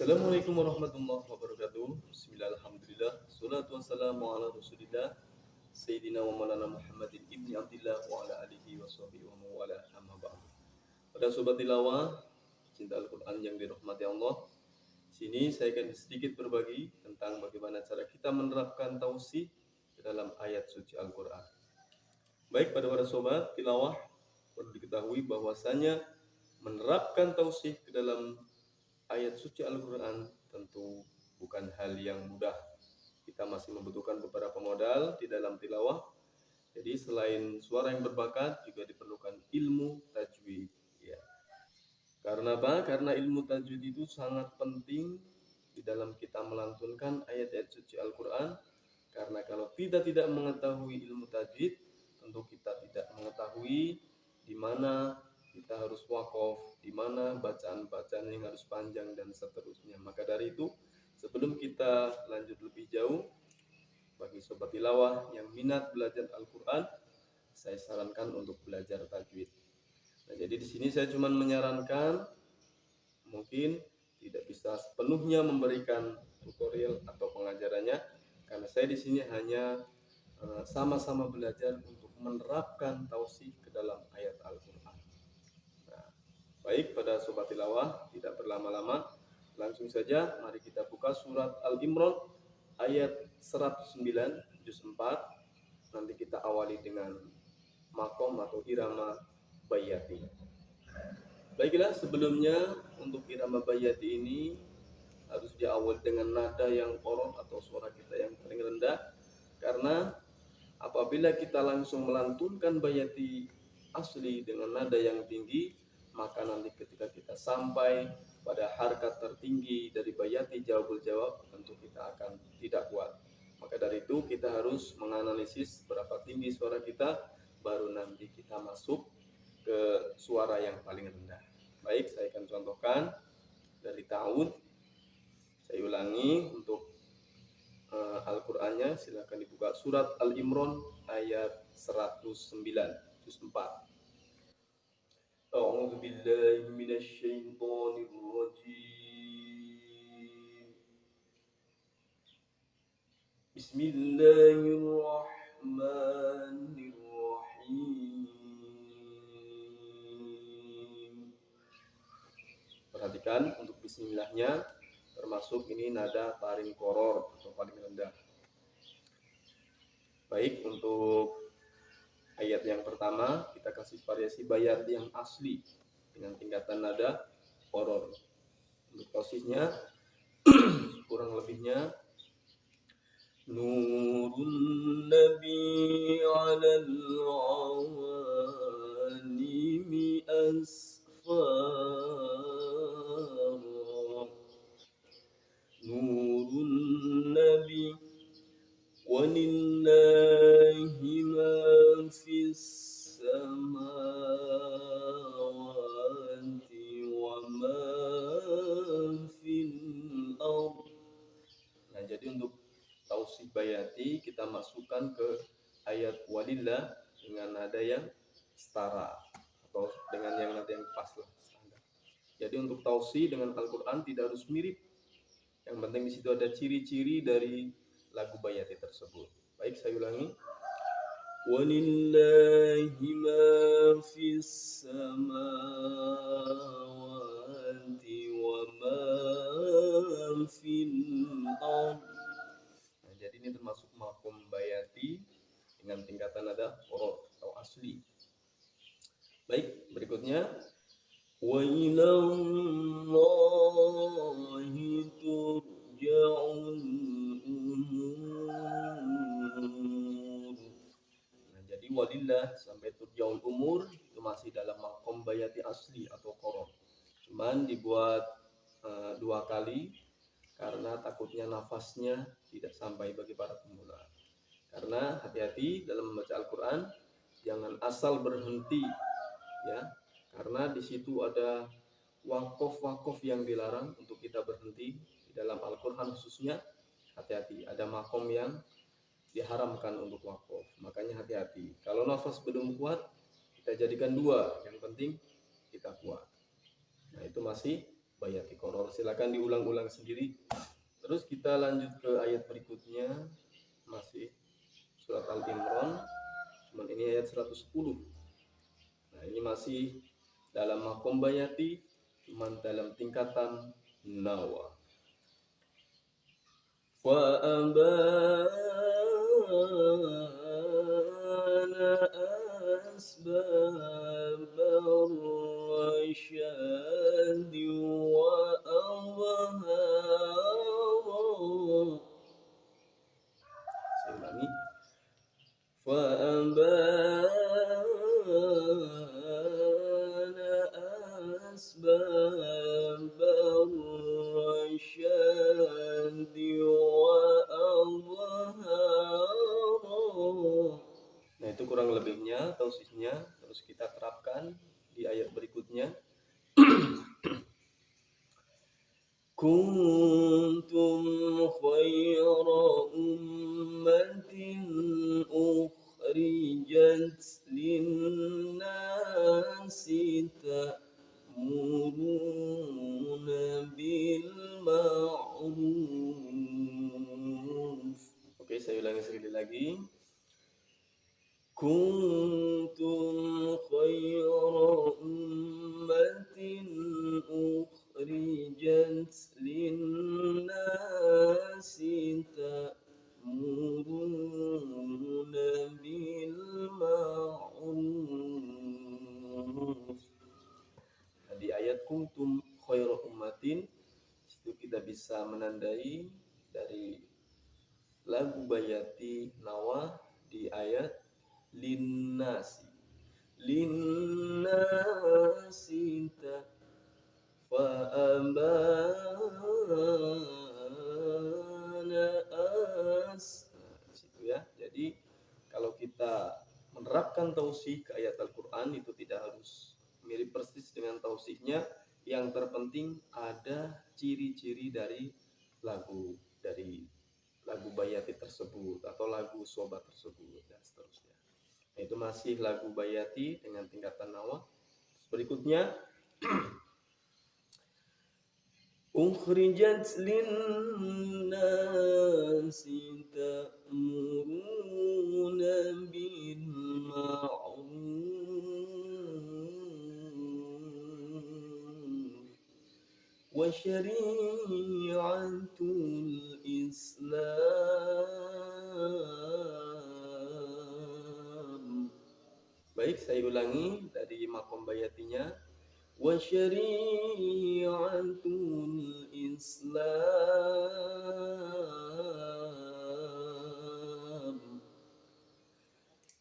Assalamualaikum warahmatullahi wabarakatuh. Bismillah, alhamdulillah. Salatu wassalamu ala rasulillah. Sayyidina wa maulana Muhammadin ibni Abdillah wa ala alihi wa sahbihi wa mawala amma ba'du. Pada sobat tilawah, cinta Al-Quran yang dirahmati Allah, sini saya akan sedikit berbagi tentang bagaimana cara kita menerapkan tausiah ke dalam ayat suci Al-Quran. Baik, pada para sobat tilawah, perlu diketahui bahwasanya menerapkan tausiah ke dalam ayat suci Al-Quran tentu bukan hal yang mudah. Kita masih membutuhkan beberapa modal di dalam tilawah. Jadi selain suara yang berbakat juga diperlukan ilmu tajwid. Ya. Karena apa? Karena ilmu tajwid itu sangat penting di dalam kita melantunkan ayat-ayat suci Al-Quran. Karena kalau kita tidak mengetahui ilmu tajwid, tentu kita tidak mengetahui di mana kita harus wakaf, di mana bacaan-bacaan yang harus panjang dan seterusnya. Maka dari itu, sebelum kita lanjut lebih jauh, bagi sobat tilawah yang minat belajar Al-Quran, saya sarankan untuk belajar tajwid. Nah, jadi di sini saya cuma menyarankan, mungkin tidak bisa sepenuhnya memberikan tutorial atau pengajarannya, karena saya di sini hanya sama-sama belajar untuk menerapkan tausiah ke dalam ayat Al-Quran. Nah, baik, pada sobat tilawah, tidak berlama-lama, langsung saja mari kita buka surat Al-Imran ayat 109 juz 4. Nanti kita awali dengan makom atau irama bayati. Baiklah, sebelumnya untuk irama bayati ini harus diawali dengan nada yang korot atau suara kita yang paling rendah, karena apabila kita langsung melantunkan bayati asli dengan nada yang tinggi, maka nanti ketika kita sampai pada harkat tertinggi dari bayati jawabul jawab, tentu kita akan tidak kuat. Maka dari itu kita harus menganalisis berapa tinggi suara kita, baru nanti kita masuk ke suara yang paling rendah. Baik, saya akan contohkan dari ta'awud. Saya ulangi untuk Al-Qur'annya, silakan dibuka surat Al-Imran ayat 109 juz 4. A'udzu billahi minasyaitonir rajim. Bismillahirrahmanirrahim. Perhatikan untuk bismillahnya, termasuk ini nada paling koror atau paling rendah. Baik, untuk ayat yang pertama kita kasih variasi bayat yang asli dengan tingkatan nada koror. Untuk posisinya kurang lebihnya Nurun Nabi alal awalimi asfar. Nurun Nabi walillahi ma fis samawati wa ma fil ardh. Nah, jadi untuk tausih bayati kita masukkan ke ayat walillah dengan nada yang setara atau dengan yang nada yang pas lah, standar. Jadi untuk tausih dengan Al-Quran tidak harus mirip. Yang penting di situ ada ciri-ciri dari lagu bayati tersebut. Baik, saya ulangi. Walillahi ma fis samawati wa ma fil ardh. Nah, jadi ini termasuk makom bayati dengan tingkatan nada koror atau asli. Baik, berikutnya wa ilallahi turja'ul umur. Nah, jadi walillah sampai turja'ul umur itu masih dalam makom bayati asli atau koror. Cuman dibuat 2 kali karena takutnya nafasnya tidak sampai bagi para pemula. Karena hati-hati dalam membaca Al-Quran, jangan asal berhenti, ya. Karena di situ ada wakof-wakof yang dilarang untuk kita berhenti di dalam Al-Quran khususnya. Hati-hati, ada makom yang diharamkan untuk wakof. Makanya hati-hati. Kalau nafas belum kuat, kita jadikan 2. Yang penting kita kuat. Nah, itu masih bayati koror. Silakan diulang-ulang sendiri. Terus kita lanjut ke ayat berikutnya, masih surat Al-Imran, cuman ini ayat 110. Nah, ini masih dalam makom bayati, cuman dalam tingkatan nawa. Wa abana asbab ar-rasyad wa awhara. Saya ulangi. Fa abana asbab ar-rasyad wa awhara. Nah, itu kurang lebihnya tausihnya. Terus kita terapkan di ayat berikutnya. Kuntum khayra ummatin ukhrijat lin-nasi ta'muruna bil ma'ruf. Oke, saya ulangi sekali lagi. Kuntum khayra ummatin ukhrijat lin-nasi ta'muruna bil ma'ruf. Nah, di ayat kuntum khayra ummatin itu kita bisa menandai dari lagu bayati nawa di ayat linnasi fa'abana situ ya. Jadi kalau kita menerapkan tausih ke ayat Al-Quran itu tidak harus mirip persis dengan tausihnya. Yang terpenting ada ciri-ciri dari lagu bayati tersebut atau lagu sobat tersebut dan seterusnya. Nah, itu masih lagu bayati dengan tingkatan nawa. Berikutnya ukhrijat lin-nasi ta'muruna bil ma'ruf wa syari'atul Islam. Baik, saya ulangi dari makom bayatinya. Wa syari'atul Islam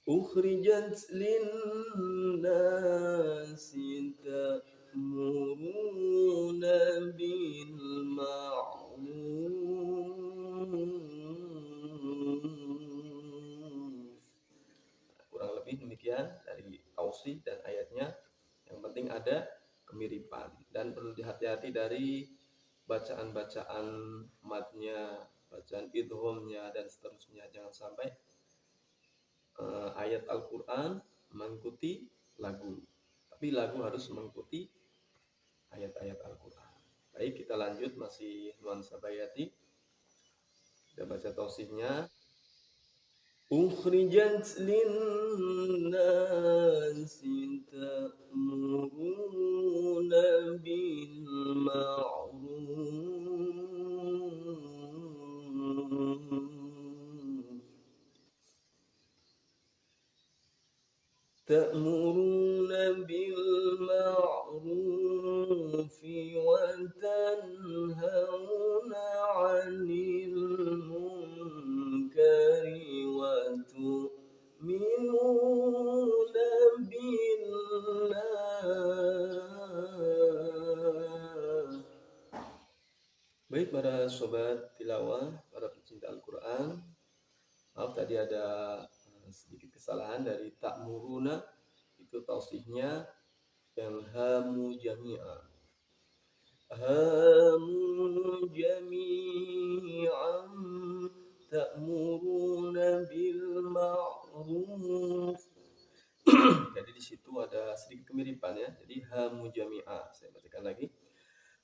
ukhrijat lin-nasi ta'muruna bil ma'ruf. Kurang lebih demikian dari tausih dan ayatnya. Yang penting ada kemiripan dan perlu dihati-hati dari bacaan-bacaan matnya, bacaan idghamnya dan seterusnya. Jangan sampai ayat Al-Quran mengikuti lagu, tapi lagu harus mengikuti ayat-ayat Al-Quran. Baik, kita lanjut, masih nuansa bayati. Kita baca tausihnya. Ukhrijat lin-nasi ta'muruna bil ma'ruf ta'muruna bil ma'rufi wa tanhauna 'anil munkari wa tu'minuna billah. Baik para sobat tilawah, para pecinta Al-Quran, maaf tadi ada sedikit kesalahan dari ta'muruna, itu tausihnya yang hamu jami'a. Hamu jami'an ta'muruna bil ma'ruf. Jadi di situ ada sedikit kemiripan ya. Jadi hamu jami'a. Saya bacakan lagi.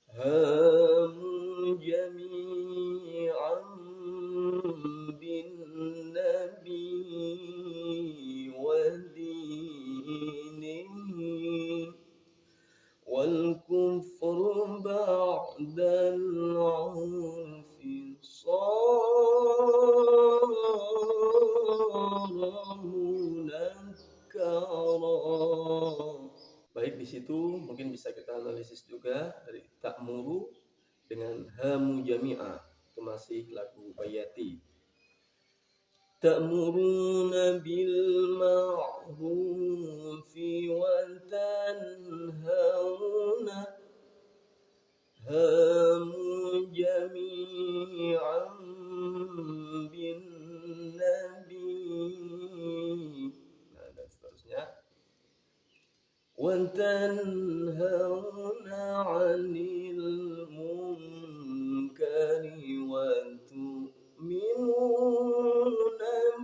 هاموا جميعا بالنبي ودينه والكفر بعد العرف صار منكرا. Baik, di situ mungkin bisa kita analisis juga dari ta'muru dengan hamu jami'a, itu masih lagu Bayati. Ta'muruna bil ma'rufi wa tanhauna hamu jami'an bin nabi. Nah, dan seterusnya. وتنهون عن المنكر وتؤمنون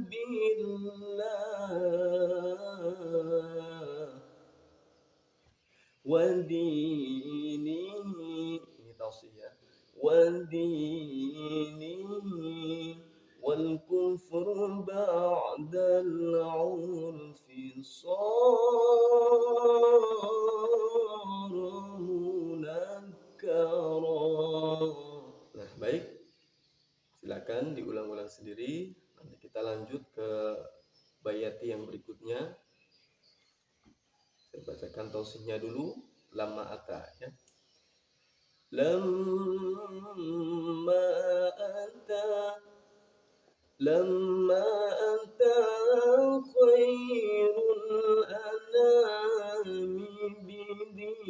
بالله ودينه ودينه والكفر بعد العرف صار منكرا. Nah, baik, silakan diulang-ulang sendiri. Nanti kita lanjut ke bayati yang berikutnya. Saya bacakan tausihnya dulu. Lamma ata, ya. Lamma ata khairul anami bidinihi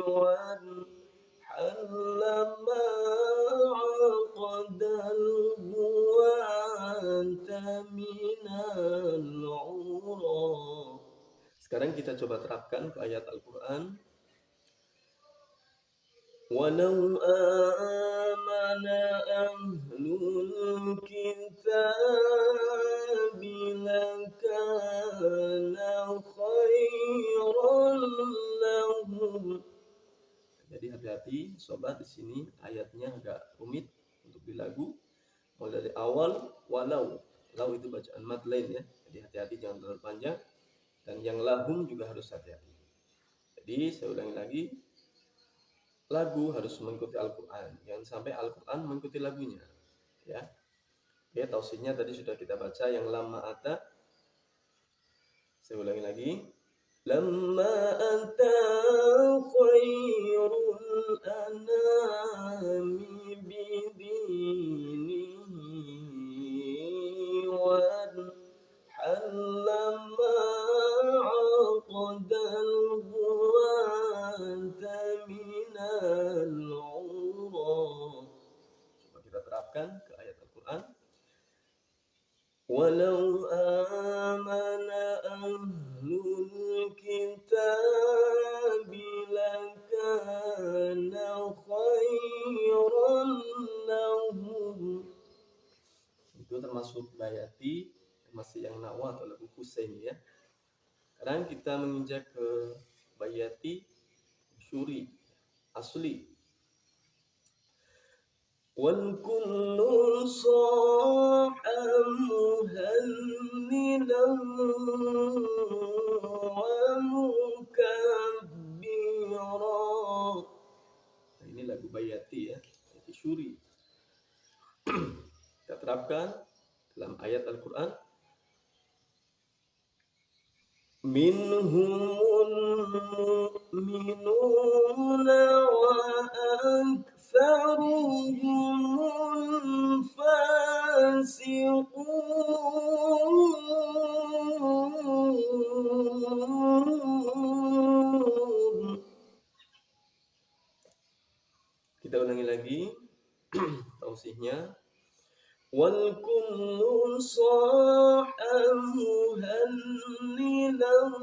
wan halama aqdal huwanta minal ura. Sekarang kita coba terapkan ke ayat Al-Quran. Walau amana ahlul kitabi lakana khairan lahum. Jadi hati-hati sobat, di sini ayatnya agak rumit untuk dilagu. Mulai dari awal, walau. Lau itu bacaan mad lain, ya. Jadi hati-hati jangan terlalu panjang. Dan yang lahum juga harus hati-hati. Jadi saya ulangi lagi, lagu harus mengikuti Al-Quran, jangan sampai Al-Quran mengikuti lagunya, ya. Oke, tausihnya tadi sudah kita baca yang lamma ata. Saya ulangi lagi, lamma ata khairul anami bidinihi wan halama aqdal huwanta minal ura. Coba kita terapkan ke ayat Al-Quran. Walau amana ahlul kitabi lakana khairan lahum. Itu termasuk bayati, masih yang nawa atau lagu Husain, ya. Sekarang kita menginjak ke bayati syuri asli. Wal kullu saha muhannilan wa mukabbira. Nah, ini lagu bayati, ya, bayati syuri. Kita terapkan dalam ayat Al-Quran. Minhumul mu'minuna wa aktsaruhumul fasiqun. Kita ulangi lagi tausihnya. Wal kullu saha muhannilan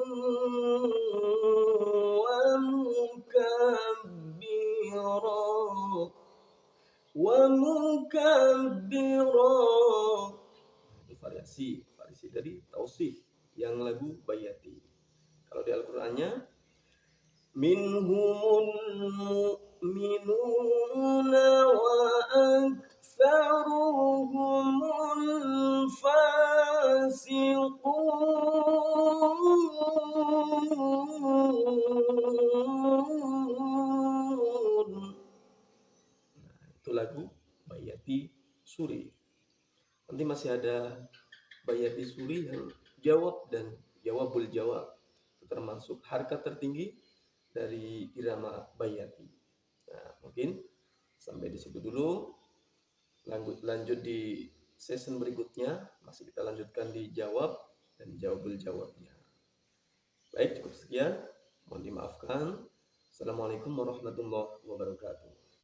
wa mukabbira. Itu variasi dari tausih yang lagu bayati. Kalau di Al-Qur'annya minhumul mu'minuna wa aktsaruhumul fasiqun. Itu lagu Bayati Suri. Nanti masih ada Bayati Suri yang jawab dan jawabul jawab. Itu termasuk harkat tertinggi dari irama Bayati. Nah, mungkin sampai di situ dulu. Lanjut di session berikutnya. Masih kita lanjutkan di jawab dan jawabul jawabnya. Baik, cukup sekian. Mohon dimaafkan. Assalamualaikum warahmatullahi wabarakatuh.